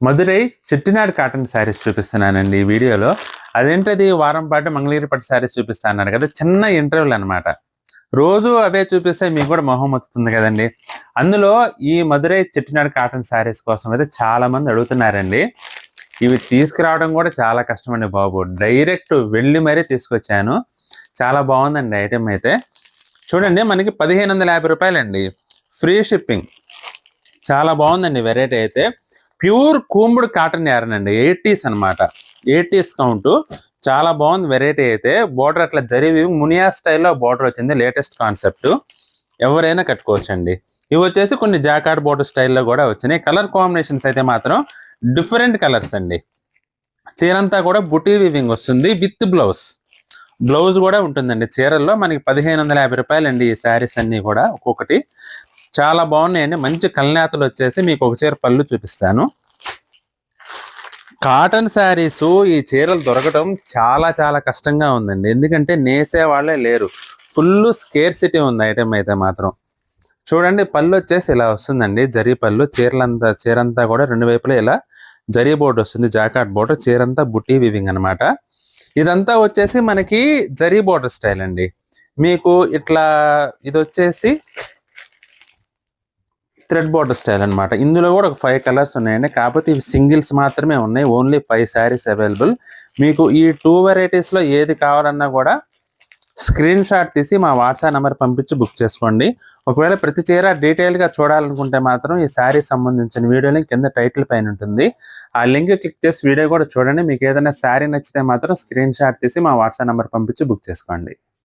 Madurai Chettinad cotton saris చూపిస్తున్నానండి ఈ వీడియోలో. అదేంటది వారం పాటు మంగళగిరి పట్టు శారీస్ చూపిస్తా అన్నారు కదా, చిన్న ఇంటర్వ్యూలు అనమాట. రోజు అవే చూపిస్తే మీకు కూడా మొహం వస్తుంది కదండి. అందులో ఈ మదురై చెట్టినాడు కాటన్ శారీస్ కోసం అయితే చాలా మంది అడుగుతున్నారండి. ఇవి తీసుకురావడం కూడా చాలా కష్టం అండి బాబు. డైరెక్ట్ వెళ్ళి మరీ తీసుకొచ్చాను. చాలా బాగుందండి ఐటెం అయితే. చూడండి, మనకి 1550 రూపాయలండి, ఫ్రీ షిప్పింగ్. చాలా బాగుందండి వెరైటీ అయితే. ప్యూర్ కూంబుడు కాటన్ యారన్ అండి, 80s అనమాట. 80s count. చాలా బాగుంది వెరైటీ అయితే. బోర్డర్ అట్లా జరిగి మునియా స్టైల్లో బోర్డర్ వచ్చింది, లేటెస్ట్ కాన్సెప్ట్. ఎవరైనా కట్టుకోవచ్చండి. ఇవి వచ్చేసి కొన్ని జాకార్డ్ బోర్డర్ స్టైల్లో కూడా వచ్చినాయి. కలర్ కాంబినేషన్స్ అయితే మాత్రం డిఫరెంట్ కలర్స్ అండి. చీరంతా కూడా బుటీ వీవింగ్ వస్తుంది విత్ బ్లౌజ్. బ్లౌజ్ కూడా ఉంటుందండి చీరల్లో. మనకి 1550 రూపాయలండి ఈ శారీస్ అన్ని కూడా ఒక్కొక్కటి. చాలా బాగున్నాయండి. మంచి కల్నేతలు వచ్చేసి మీకు ఒక చీర పళ్ళు చూపిస్తాను. కాటన్ శారీస్ ఈ చీరలు దొరకడం చాలా చాలా కష్టంగా ఉందండి. ఎందుకంటే నేసే వాళ్ళే లేరు. ఫుల్ స్కేర్సిటీ ఉంది ఐటమ్ అయితే మాత్రం. చూడండి, పళ్ళు వచ్చేసి ఇలా వస్తుందండి, జరీ పళ్ళు. చీరంతా కూడా రెండు వైపులా ఇలా జరీ బోర్డు వస్తుంది, జాకార్డ్ బోర్డర్. చీరంతా బుట్టి వీవింగ్ అనమాట. ఇదంతా వచ్చేసి మనకి జరీ బోర్డర్ స్టైల్ అండి. మీకు ఇట్లా ఇది వచ్చేసి థ్రెడ్ బోర్డర్ స్టైల్ అనమాట. ఇందులో కూడా ఒక 5 కలర్స్ ఉన్నాయండి. కాకపోతే ఇవి సింగిల్స్ మాత్రమే ఉన్నాయి. Only 5 saris available. మీకు ఈ 2 వెరైటీస్లో ఏది కావాలన్నా కూడా స్క్రీన్ షాట్ తీసి మా వాట్సాప్ నెంబర్ పంపించి బుక్ చేసుకోండి. ఒకవేళ ప్రతి చీర డీటెయిల్గా చూడాలనుకుంటే మాత్రం ఈ శారీ సంబంధించిన వీడియో లింక్ కింద టైటిల్ పైన ఉంటుంది. ఆ లింక్ క్లిక్ చేసి వీడియో కూడా చూడండి. మీకు ఏదైనా శారీ నచ్చితే మాత్రం స్క్రీన్ షాట్ తీసి మా వాట్సాప్ నెంబర్ పంపించి బుక్ చేసుకోండి.